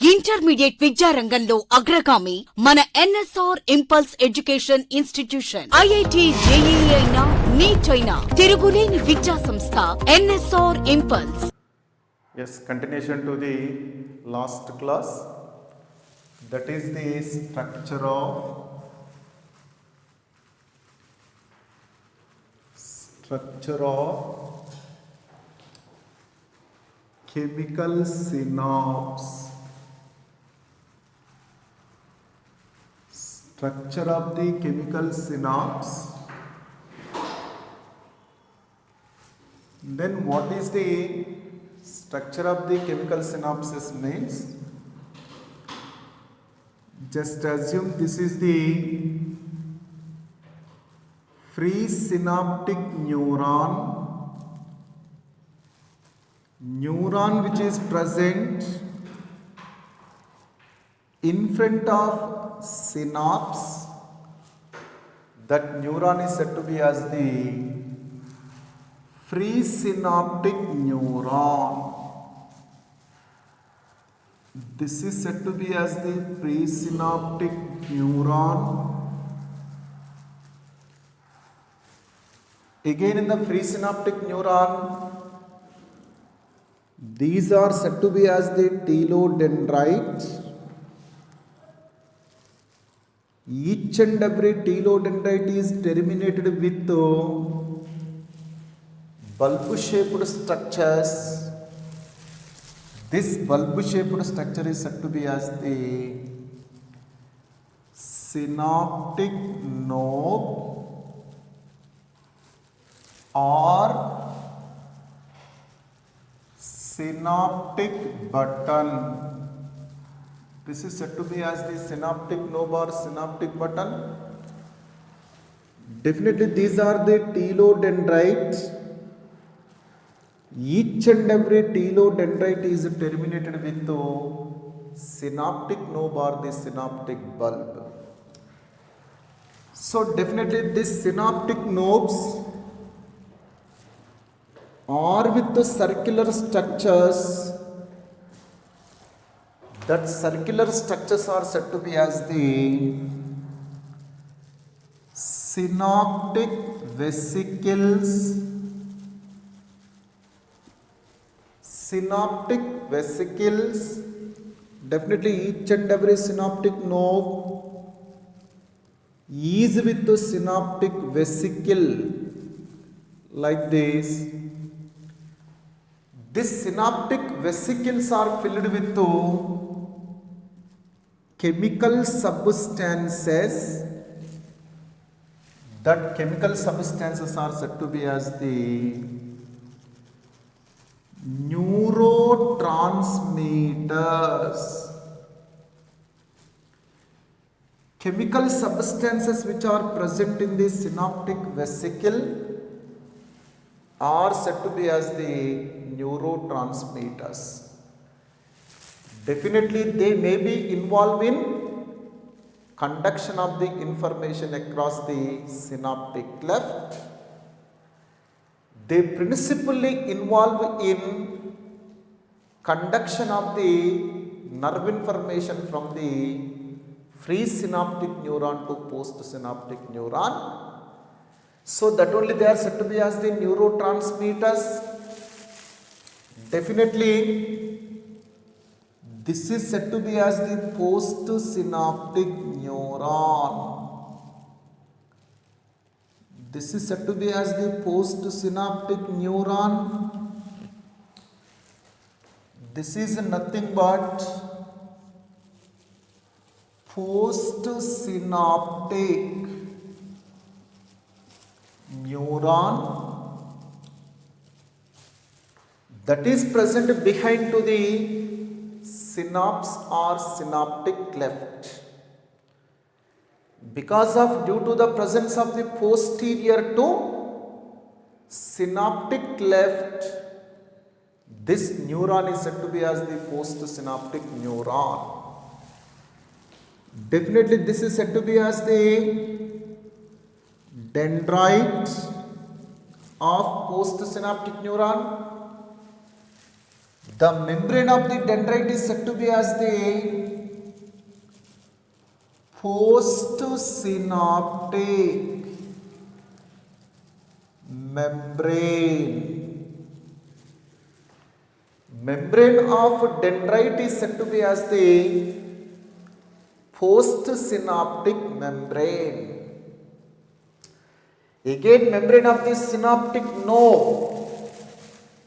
Intermediate విద్యారంగంలో అగ్రగామి మన NSR impulse education institution. IIT, JEE అయినా, నీట్ అయినా తిరుగులేని విద్యా సంస్థ NSR impulse. Yes, continuation to the last class, that is the structure of chemical synapse. Structure of the chemical synapse. Then what is the structure of the chemical synapses means? Just assume this is the free synaptic neuron which is present in front of synapse. That neuron is said to be as the free synaptic neuron. This is said to be as the presynaptic neuron. Again, in the presynaptic neuron, these are said to be as the telodendrite. Each and every telodendrite is terminated with bulb-shaped structures. This bulb-shaped structure is said to be as the synaptic knob or synaptic button. This is said to be as the synaptic knob or synaptic button. Definitely these are the telodendrites. Each and every telodendrite is terminated with the synaptic knob or the synaptic bulb. So definitely these synaptic knobs are with the circular structures. That circular structures are said to be as the synaptic vesicles. Synaptic vesicles. Definitely each and every synaptic knob is with the synaptic vesicle like this. These synaptic vesicles are filled with the chemical substances. That chemical substances are said to be as the neurotransmitters. Chemical substances which are present in the synaptic vesicle are said to be as the neurotransmitters. Definitely they may be involved in conduction of the information across the synaptic cleft. They principally involve in conduction of the nerve information from the free synaptic neuron to postsynaptic neuron. So that only they are said to be as the neurotransmitters. Definitely this is said to be as the postsynaptic neuron. This is said to be as the postsynaptic neuron. This is nothing but postsynaptic neuron that is present behind to the synapse or synaptic cleft. Because of due to the presence of the posterior to synaptic cleft, this neuron is said to be as the postsynaptic neuron. Definitely this is said to be as the dendrite of postsynaptic neuron. The membrane of the dendrite is said to be as the postsynaptic membrane. Membrane of dendrite is said to be as the postsynaptic membrane. Again, membrane of the synaptic node.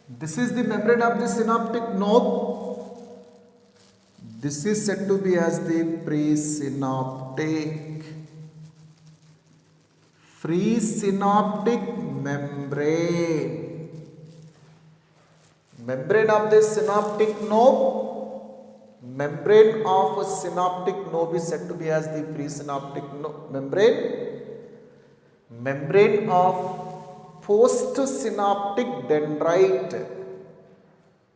This is the membrane of the synaptic node. This is said to be as the presynaptic membrane. Membrane of the synaptic node. Membrane of a synaptic node is said to be as the presynaptic membrane. Membrane of postsynaptic dendrite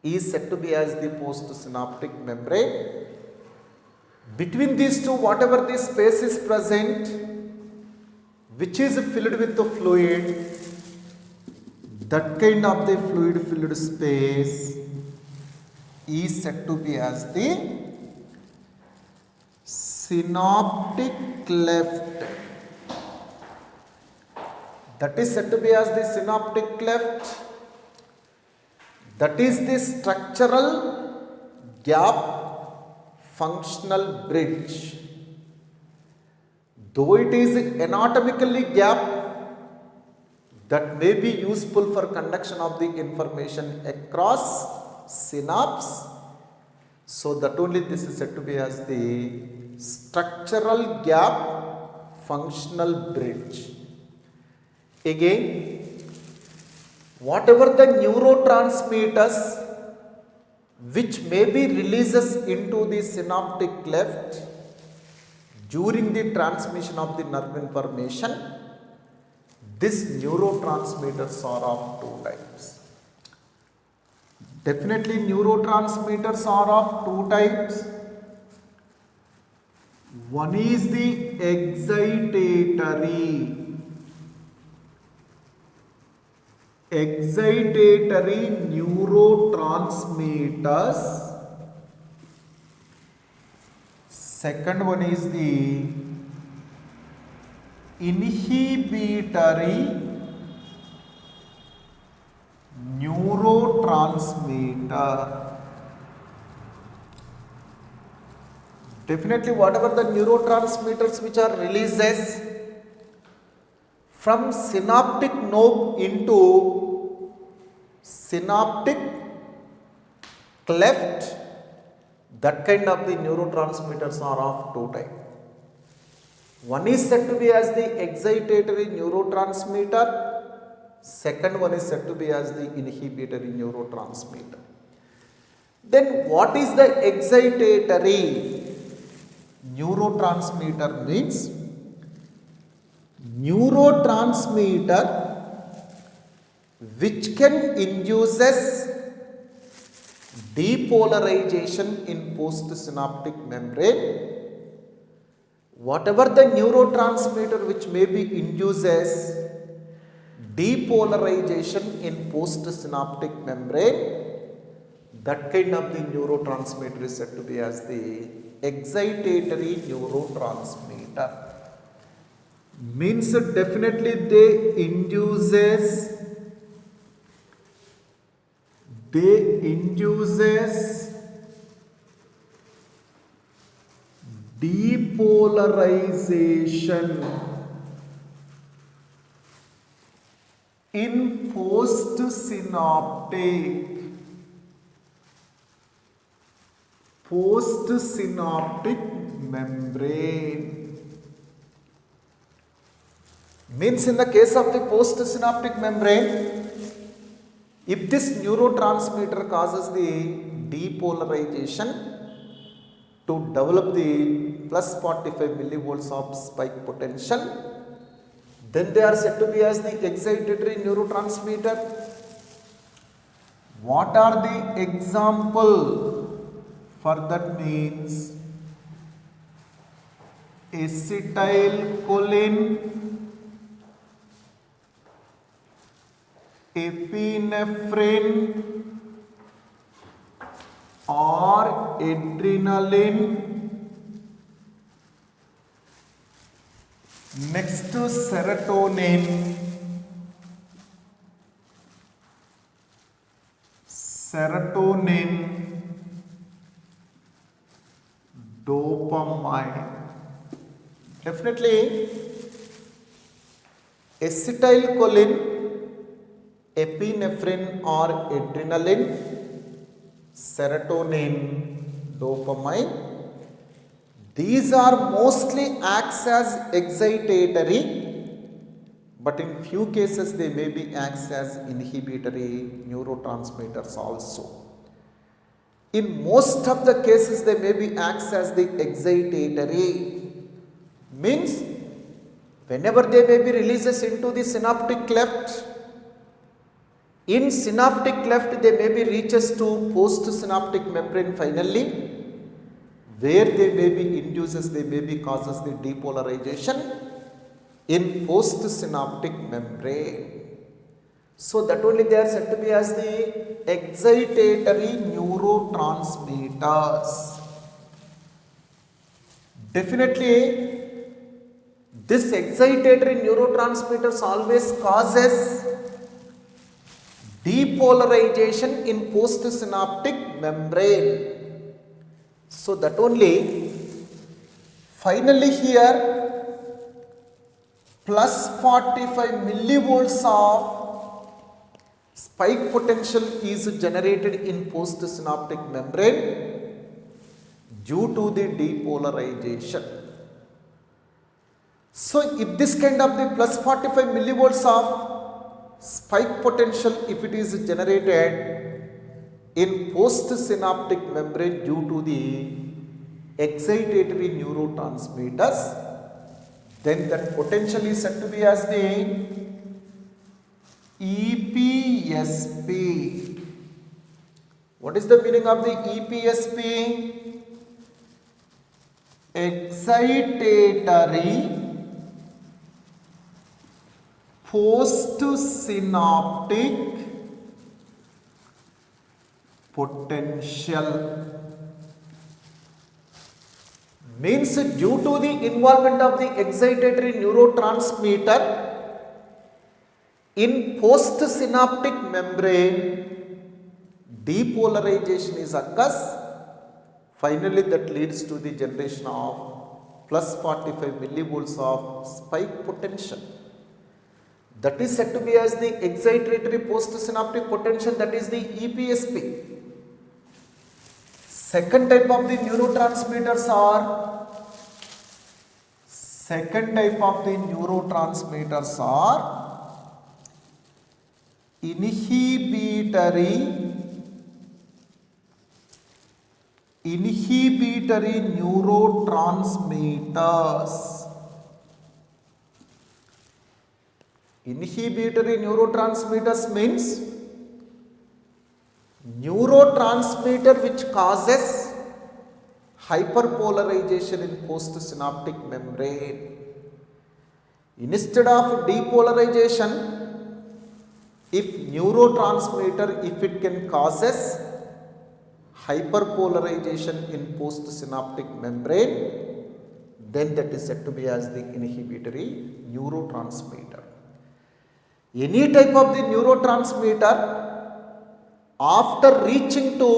is said to be as the postsynaptic membrane. Between these two, whatever the space is present, which is filled with the fluid, that kind of the fluid filled space is said to be as the synaptic cleft. That is said to be as the synaptic cleft. That is the structural gap functional bridge. Though it is anatomically gap, that may be useful for conduction of the information across synapse. So that only this is said to be as the structural gap functional bridge. Again, whatever the neurotransmitters which may be releases into the synaptic cleft during the transmission of the nerve information, these neurotransmitters are of two types. Definitely neurotransmitters are of two types. One is the excitatory neurotransmitters. Second one is the inhibitory neurotransmitter. Definitely, whatever the neurotransmitters which are releases from synaptic node into synaptic cleft, that kind of the neurotransmitters are of two types. One is said to be as the excitatory neurotransmitter. Second one is said to be as the inhibitory neurotransmitter. Then what is the excitatory neurotransmitter? Means neurotransmitter which can induces depolarization in postsynaptic membrane. Whatever the neurotransmitter which may be induces depolarization in postsynaptic membrane, that kind of the neurotransmitter is said to be as the excitatory neurotransmitter. Means definitely they induces depolarization in postsynaptic membrane. Means in the case of the postsynaptic membrane, if this neurotransmitter causes the depolarization to develop the plus 45 millivolts of spike potential, then they are said to be as the excitatory neurotransmitter. What are the example for that? Means acetylcholine, epinephrine, or adrenaline. Next to serotonin, dopamine. Definitely acetylcholine, epinephrine or adrenaline, serotonin, dopamine. These are mostly acts as excitatory, but in few cases they may be acts as inhibitory neurotransmitters also. In most of the cases they may be acts as the excitatory, means whenever they may be releases into the synaptic cleft, in synaptic cleft they may be reaches to postsynaptic membrane finally, where they may be induces, they may be causes the depolarization in postsynaptic membrane. So that only they are said to be as the excitatory neurotransmitters. Definitely this excitatory neurotransmitters always causes depolarization in postsynaptic membrane. So that only finally here plus 45 millivolts of spike potential is generated in postsynaptic membrane due to the depolarization. So if this kind of the plus 45 millivolts of spike potential, if it is generated in postsynaptic membrane due to the excitatory neurotransmitters, then that potential is said to be as the EPSP. What is the meaning of the EPSP? Excitatory postsynaptic potential. Means due to the involvement of the excitatory neurotransmitter in postsynaptic membrane, depolarization is occurs. Finally that leads to the generation of plus 45 millivolts of spike potential. That is said to be as the excitatory postsynaptic potential, that is the EPSP. Second type of the neurotransmitters are inhibitory neurotransmitters. Inhibitory neurotransmitters means neurotransmitter which causes hyperpolarization in postsynaptic membrane. Instead of depolarization, if neurotransmitter, if it can causes hyperpolarization in postsynaptic membrane, then that is said to be as the inhibitory neurotransmitter. Any type of the neurotransmitter after reaching to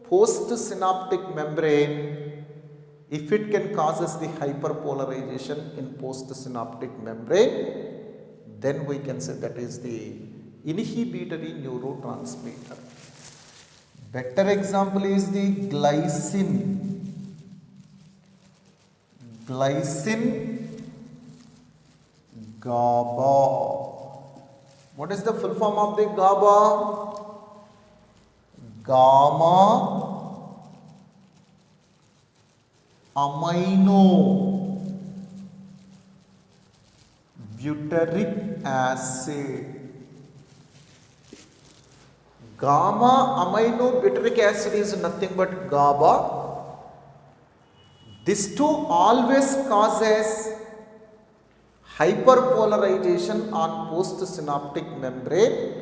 postsynaptic membrane, if it can causes the hyperpolarization in postsynaptic membrane, then we can say that is the inhibitory neurotransmitter. Better example is the glycine. GABA. What is the full form of the GABA? Gamma amino butyric acid. Gamma amino butyric acid is nothing but GABA. This too always causes hyperpolarization on postsynaptic membrane.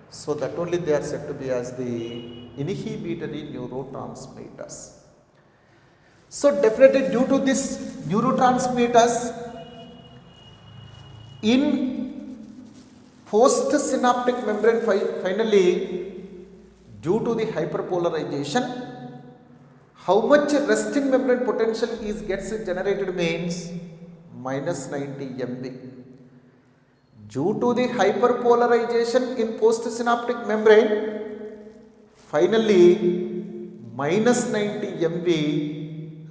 So that only they are said to be as the inhibitory neurotransmitters. So definitely due to this neurotransmitters in postsynaptic membrane, finally due to the hyperpolarization, how much resting membrane potential is gets generated means minus 90 MV. Due to the hyperpolarization in postsynaptic membrane, finally minus 90 MV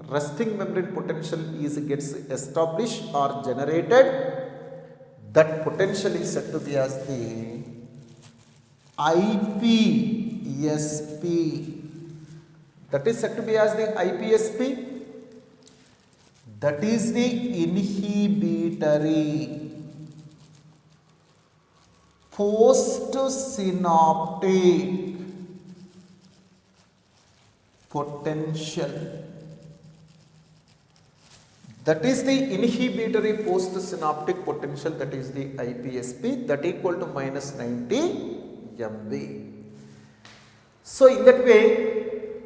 resting membrane potential is gets established or generated. That potential is said to be as the IPSP. That is said to be as the IPSP. That is the inhibitory postsynaptic potential. That is the inhibitory postsynaptic potential, that is the IPSP, that equal to minus 90 MV. So in that way,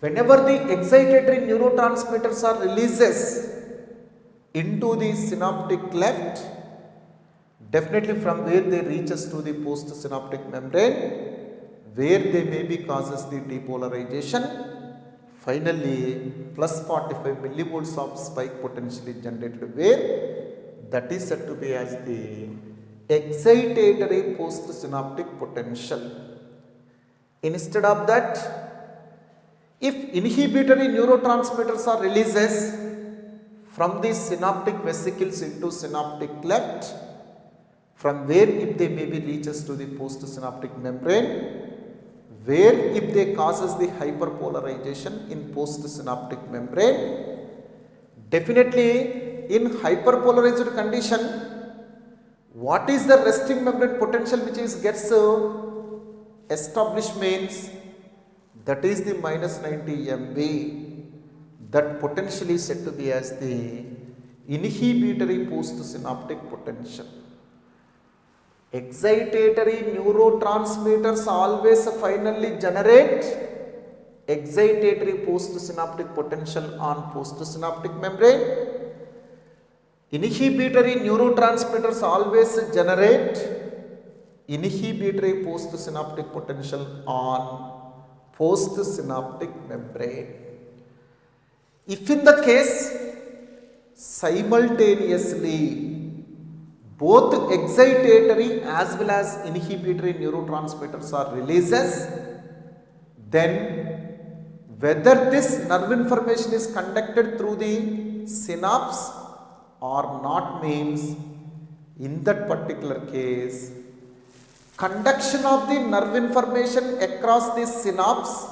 whenever the excitatory neurotransmitters are releases into the synaptic cleft, definitely from where they reaches to the postsynaptic membrane, where they may be causes the depolarization. Finally, plus 45 millivolts of spike potential is generated, where that is said to be as the excitatory postsynaptic potential. Instead of that, if inhibitory neurotransmitters are releases from the synaptic vesicles into synaptic cleft, from where if they may be reaches to the postsynaptic membrane, where if they causes the hyperpolarization in postsynaptic membrane, definitely in hyperpolarized condition, what is the resting membrane potential which is gets established means that is the minus 90 MV. That potential is said to be as the inhibitory postsynaptic potential. Excitatory neurotransmitters always finally generate excitatory postsynaptic potential on postsynaptic membrane. Inhibitory neurotransmitters always generate inhibitory postsynaptic potential on postsynaptic membrane. If in the case simultaneously both excitatory as well as inhibitory neurotransmitters are releases, then whether this nerve information is conducted through the synapse or not means, in that particular case, conduction of the nerve information across the synapse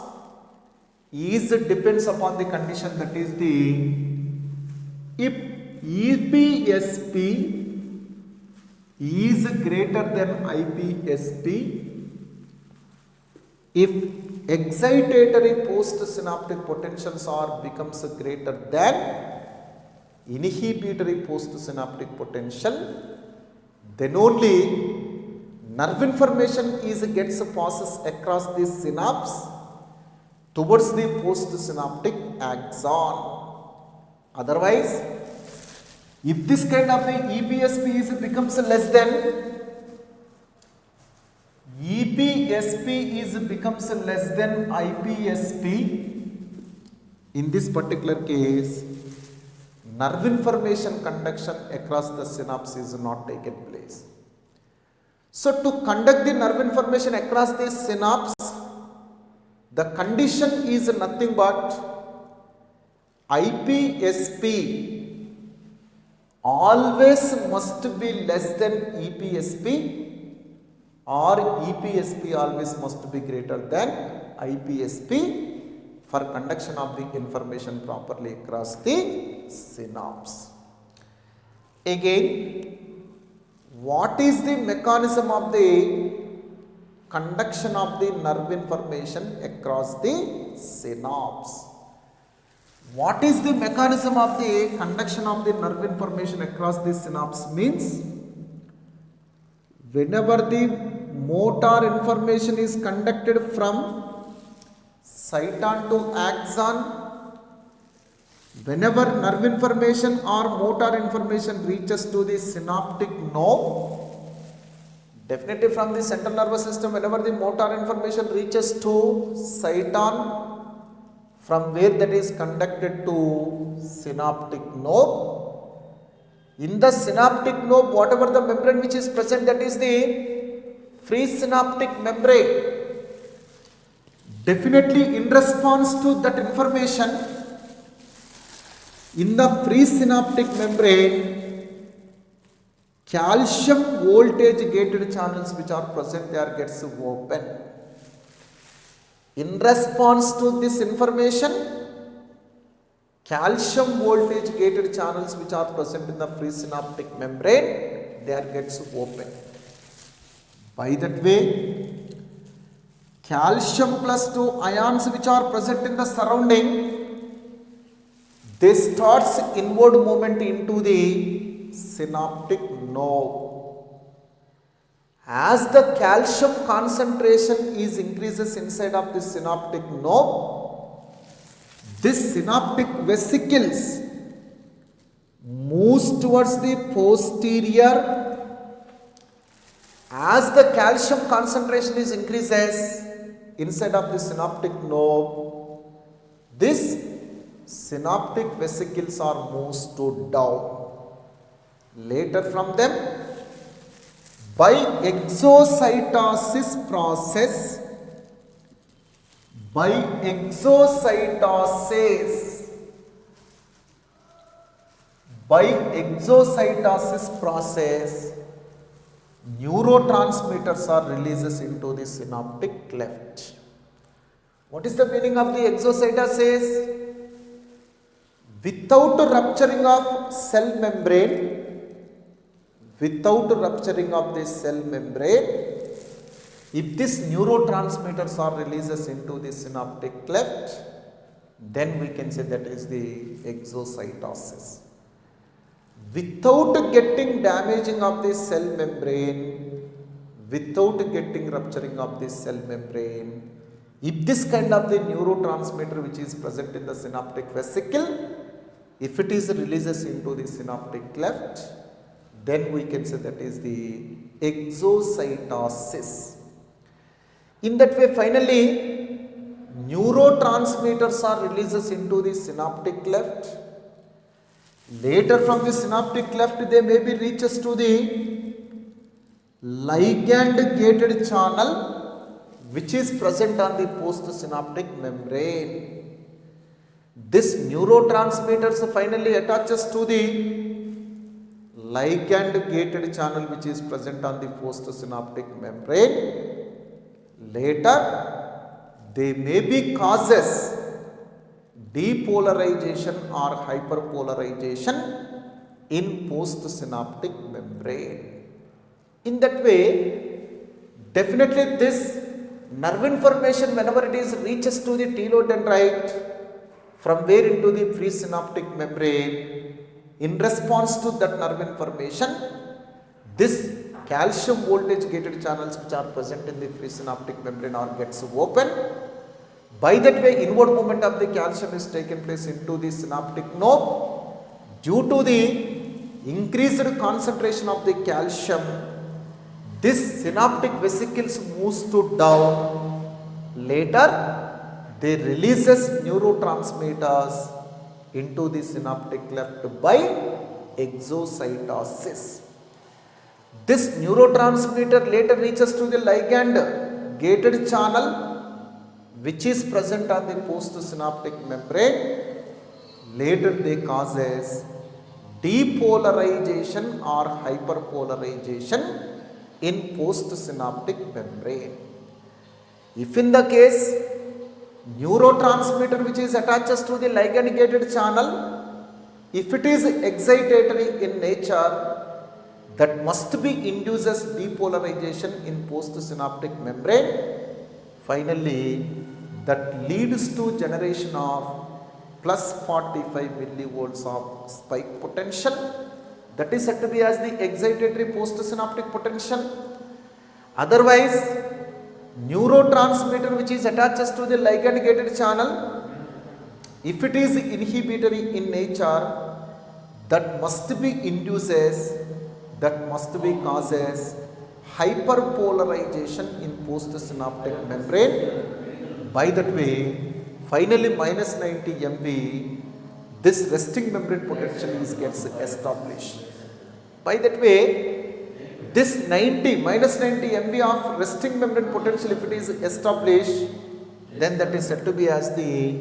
is depends upon the condition, that is the if EPSP is greater than IPSP, if excitatory postsynaptic potentials are becomes greater than inhibitory postsynaptic potential, then only nerve information is gets passes across the synapse towards the postsynaptic axon. Otherwise, if this kind of the EPSP is becomes less than EPSP is becomes less than IPSP, in this particular case, nerve information conduction across the synapse is not taken place. So to conduct the nerve information across the synapse, the condition is nothing but IPSP always must be less than EPSP, or EPSP always must be greater than IPSP for conduction of the information properly across the synapse. Again, what is the mechanism of the conduction of the nerve information across the synapse? What is the mechanism of the conduction of the nerve information across the synapse means, whenever the motor information is conducted from cyton to axon. Whenever nerve information or motor information reaches to the synaptic node, definitely from the central nervous system, whenever the motor information reaches to cyton, from where that is conducted to synaptic node. In the synaptic node, whatever the membrane which is present, that is the free synaptic membrane. Definitely in response to that information, in the free synaptic membrane, calcium voltage gated channels which are present there gets open. In response to this information, calcium voltage gated channels which are present in the free synaptic membrane, there gets open. By that way, calcium plus 2 ions which are present in the surrounding, they starts inward movement into the synaptic node. As the calcium concentration is increases inside of the synaptic node, this synaptic vesicles moves towards the posterior. As the calcium concentration is increases inside of the synaptic node, this synaptic vesicles are moves to down. Later from them, by exocytosis process, neurotransmitters are released into the synaptic cleft. What is the meaning of the exocytosis? Without rupturing of cell membrane, if these neurotransmitters are released into the synaptic cleft, then we can say that is the exocytosis. Without getting damaging of the cell membrane, without getting rupturing of the cell membrane, if this kind of the neurotransmitter which is present in the synaptic vesicle, if it is releases into the synaptic cleft, then we can say that is the exocytosis. In that way, finally, neurotransmitters are releases into the synaptic cleft. Later from the synaptic cleft, they may be reaches to the ligand gated channel which is present on the postsynaptic membrane. This neurotransmitters finally attaches to the ligand gated channel which is present on the postsynaptic membrane. Later, they may be causes depolarization or hyperpolarization in postsynaptic membrane. In that way, definitely this nerve information, whenever it is reaches to the telodendrite, from where into the presynaptic membrane, in response to that nerve information, this calcium voltage gated channels which are present in the presynaptic membrane are gets open. By that way, inward movement of the calcium is taken place into the synaptic node. Due to the increased concentration of the calcium, this synaptic vesicles moves to down. Later, they releases neurotransmitters into the synaptic cleft by exocytosis. This neurotransmitter later reaches to the ligand gated channel which is present on the postsynaptic membrane. Later they causes depolarization or hyperpolarization in postsynaptic membrane. If in the case neurotransmitter which is attaches to the ligand gated channel, if it is excitatory in nature, that must be induces depolarization in postsynaptic membrane. Finally, that leads to generation of plus 45 millivolts of spike potential. That is said to be as the excitatory postsynaptic potential. Otherwise, neurotransmitter which is attaches to the ligand gated channel, if it is inhibitory in nature, that must be induces, that must be causes hyperpolarization in postsynaptic membrane. By that way, finally minus 90 MV, this resting membrane potential gets established. By that way, this minus 90 MV of resting membrane potential, if it is established, then that is said to be as the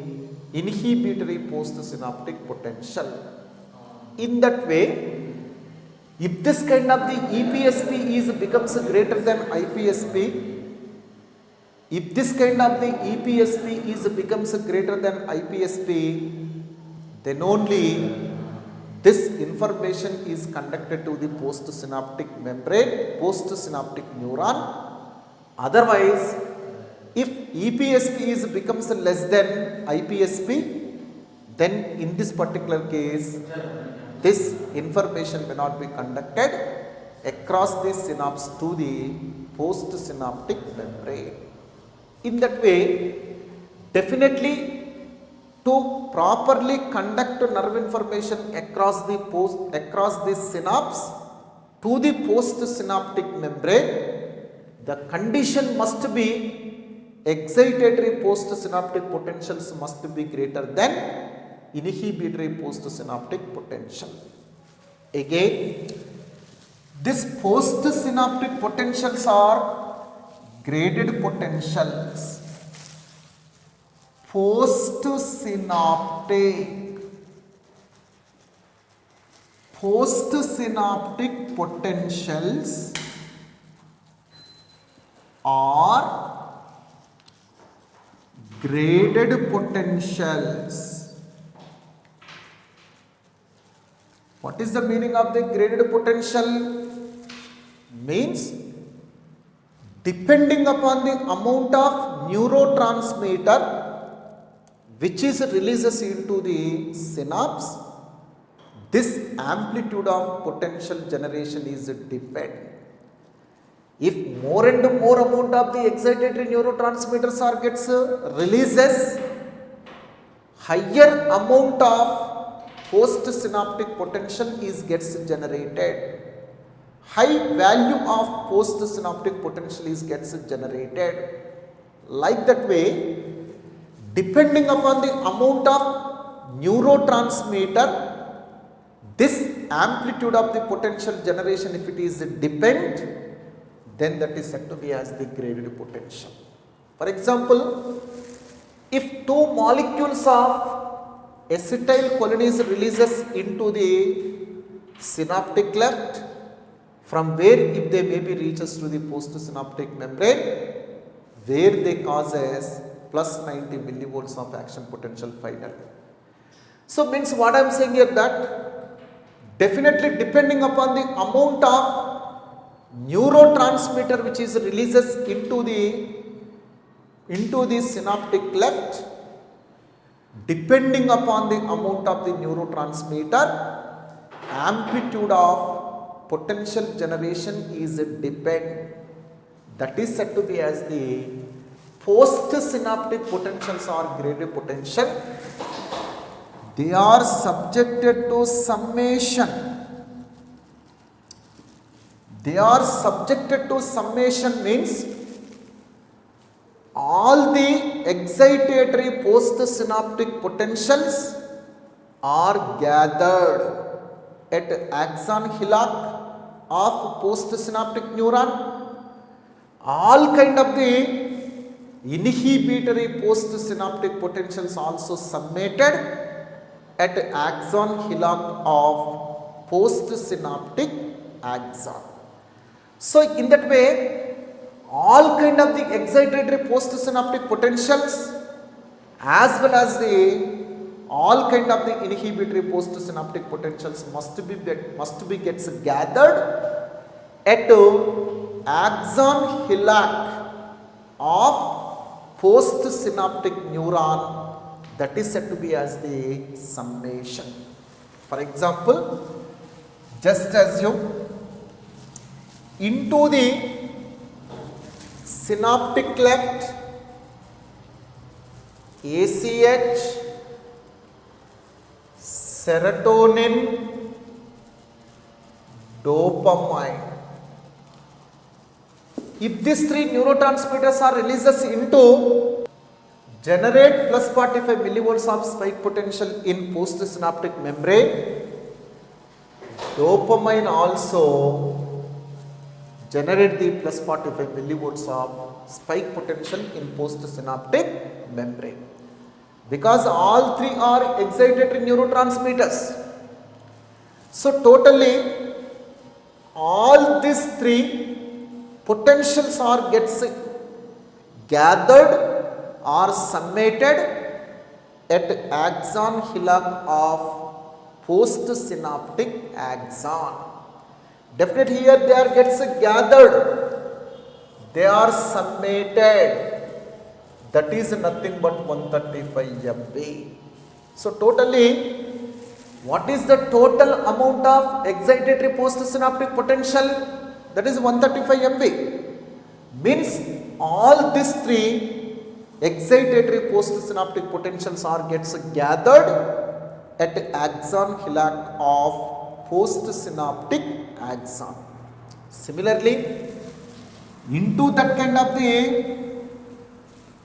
inhibitory postsynaptic potential. In that way, if this kind of the EPSP becomes greater than IPSP, if this kind of the EPSP becomes greater than IPSP, then only this information is conducted to the postsynaptic membrane, postsynaptic neuron. Otherwise, if EPSP becomes less than IPSP, then in this particular case, this information may not be conducted across the synapse to the postsynaptic membrane. In that way, definitely to properly conduct nerve information across the synapse to the postsynaptic membrane, the condition must be excitatory postsynaptic potentials must be greater than inhibitory postsynaptic potential. Again, these postsynaptic potentials are graded potentials. Postsynaptic potentials are graded potentials. What is the meaning of the graded potential? Means depending upon the amount of neurotransmitter which is releases into the synapse, this amplitude of potential generation is dependent. If more and more amount of the excitatory neurotransmitters are gets releases, higher amount of postsynaptic potential gets generated. High value of postsynaptic potential gets generated. Like that way, depending upon the amount of neurotransmitter, this amplitude of the potential generation, if it is dependent, then that is said to be as the graded potential. For example, if two molecules of acetylcholine is releases into the synaptic cleft, from where if they may be reaches to the postsynaptic membrane, where they causes plus 90 millivolts of action potential finally. So means what I am saying here that definitely depending upon the amount of neurotransmitter which is releases into the synaptic cleft, depending upon the amount of the neurotransmitter, amplitude of potential generation is dependent. That is said to be as the postsynaptic potentials or graded potential. They are subjected to summation. They are subjected to summation means all the excitatory postsynaptic potentials are gathered at axon hillock of postsynaptic neuron. All kind of the inhibitory postsynaptic potentials also summated at axon hillock of postsynaptic axon. So in that way, all kind of the excitatory postsynaptic potentials as well as the all kind of the inhibitory postsynaptic potentials must be gets gathered at axon hillock of postsynaptic neuron, that is said to be as the summation. For example, just assume into the synaptic cleft, ACH, serotonin, dopamine. If these three neurotransmitters are released into generate plus 45 millivolts of spike potential in postsynaptic membrane, dopamine also generate the plus 45 millivolts of spike potential in postsynaptic membrane, because all three are excitatory neurotransmitters. So totally all these three potentials are gets gathered or summated at axon hillock of postsynaptic axon. Definitely here they are gets gathered, they are summated, that is nothing but 135 MV. So totally what is the total amount of excitatory postsynaptic potential? That is 135 MV. Means all these three excitatory postsynaptic potentials are gets gathered at axon hillock of postsynaptic axon. Similarly, into that kind of the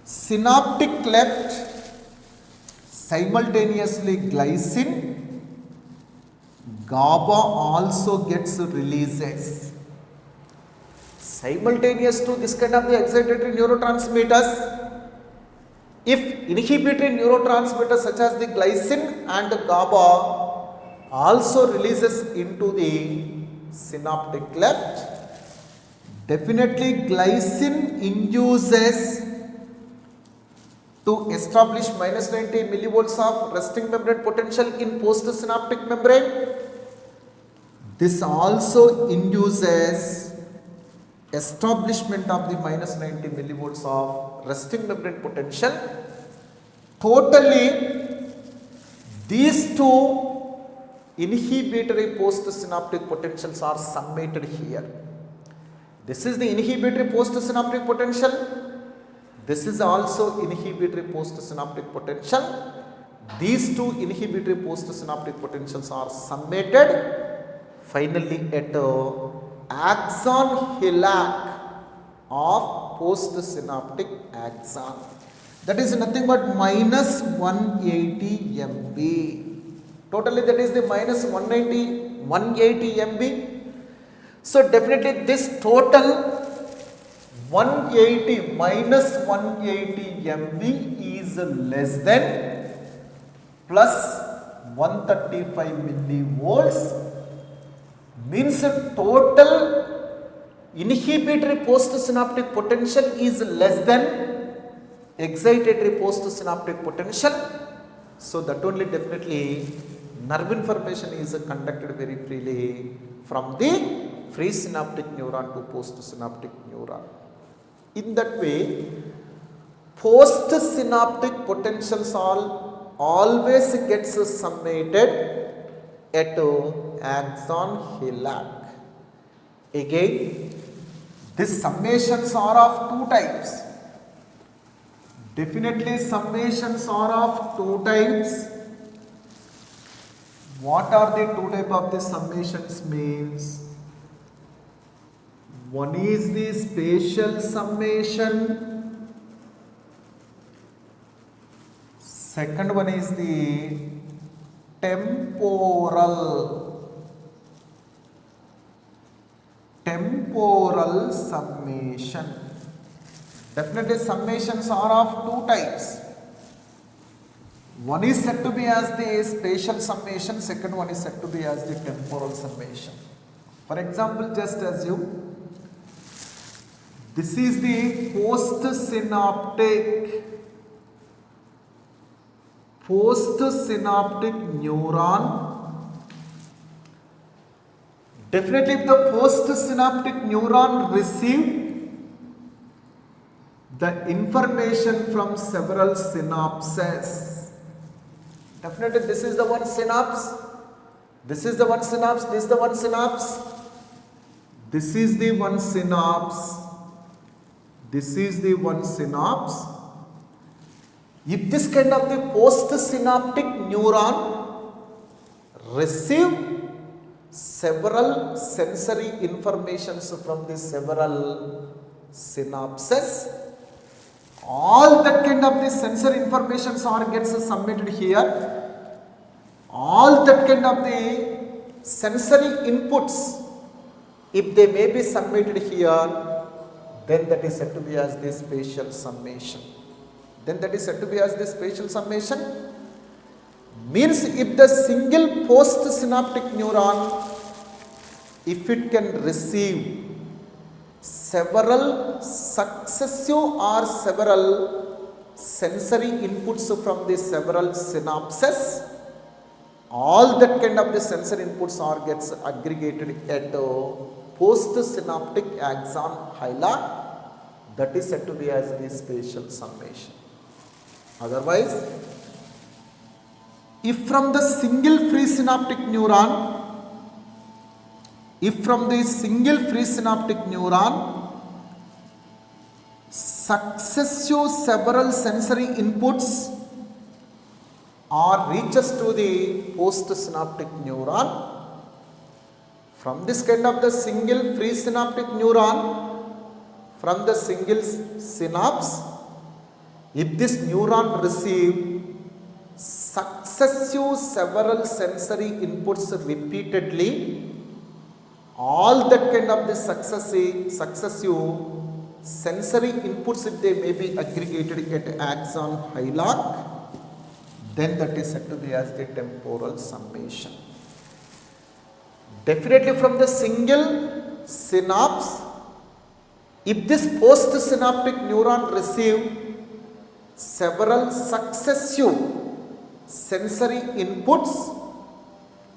synaptic cleft, simultaneously glycine, GABA also gets releases. Simultaneous to this kind of the excitatory neurotransmitters, if inhibitory neurotransmitters such as the glycine and GABA also releases into the synaptic cleft, definitely glycine induces to establish minus 90 millivolts of resting membrane potential in postsynaptic membrane. This also induces establishment of the minus 90 millivolts of resting membrane potential. Totally these two inhibitory postsynaptic potentials are summated here. This is the inhibitory postsynaptic potential, this is also inhibitory postsynaptic potential. These two inhibitory postsynaptic potentials are summated finally at axon hillock of postsynaptic axon. That is nothing but minus 180 MV. Totally that is the minus 180 MV. So definitely this total 180 minus 180 MV is less than plus 135 millivolts, means total inhibitory postsynaptic potential is less than excitatory postsynaptic potential. So that only definitely nerve information is conducted very freely from the free synaptic neuron to postsynaptic neuron. In that way, postsynaptic potentials always gets summated at axon hillock. Again, these summations are of two types. Definitely summations are of two types. What are the two types of the summations means? One is the spatial summation, second one is the temporal summation. Definitely summations are of two types. One is said to be as the spatial summation, second one is said to be as the temporal summation. For example, just assume this is the postsynaptic neuron. Definitely if the postsynaptic neuron received the information from several synapses. Definitely this is the one synapse, this is the one synapse, this is the one synapse, this is the one synapse, This is the one synapse. If this kind of the postsynaptic neuron receive several sensory informations from the several synapses, all that kind of the sensory informations are gets submitted here. All that kind of the sensory inputs, if they may be submitted here, then that is said to be as the spatial summation. Then that is said to be as the spatial summation. Means if the single postsynaptic neuron, if it can receive several successive or several sensory inputs from the several synapses, all that kind of the sensory inputs are gets aggregated at postsynaptic axon hillock. That is said to be as the spatial summation. Otherwise, if from the single presynaptic neuron, successive several sensory inputs or reaches to the postsynaptic neuron, from this kind of the single presynaptic neuron, from the single synapse, if this neuron receive successive several sensory inputs repeatedly, all that kind of the successive sensory inputs, if they may be aggregated at axon hillock, then that is said to be as the temporal summation. Definitely from the single synapse, if this postsynaptic neuron receive several successive sensory inputs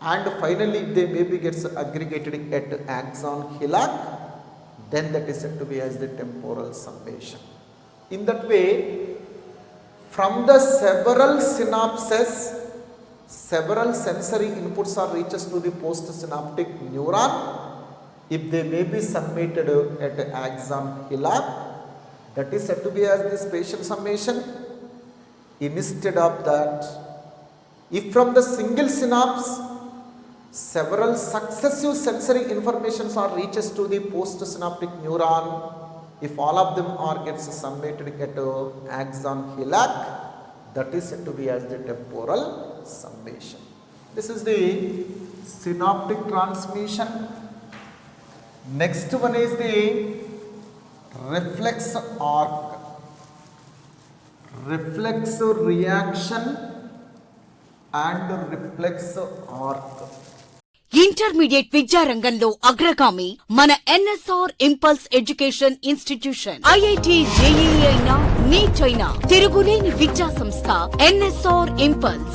and finally they may be gets aggregated at axon hillock, then that is said to be as the temporal summation. In that way, from the several synapses, several sensory inputs are reaches to the postsynaptic neuron. If they may be summated at axon hillock, that is said to be as the spatial summation. Instead of that, if from the single synapse, several successive sensory informations are reaches to the postsynaptic neuron, if all of them are gets summated at axon hillock, that is said to be as the temporal summation. This is the synaptic transmission. Next one is the reflex arc, reflex reaction and reflex arc. Intermediate విద్యారంగంలో అగ్రగామి మన NSR impulse education institution. IIT JEE అయినా neat అయినా తిరుగులేని విద్యా సంస్థ NSR impulse.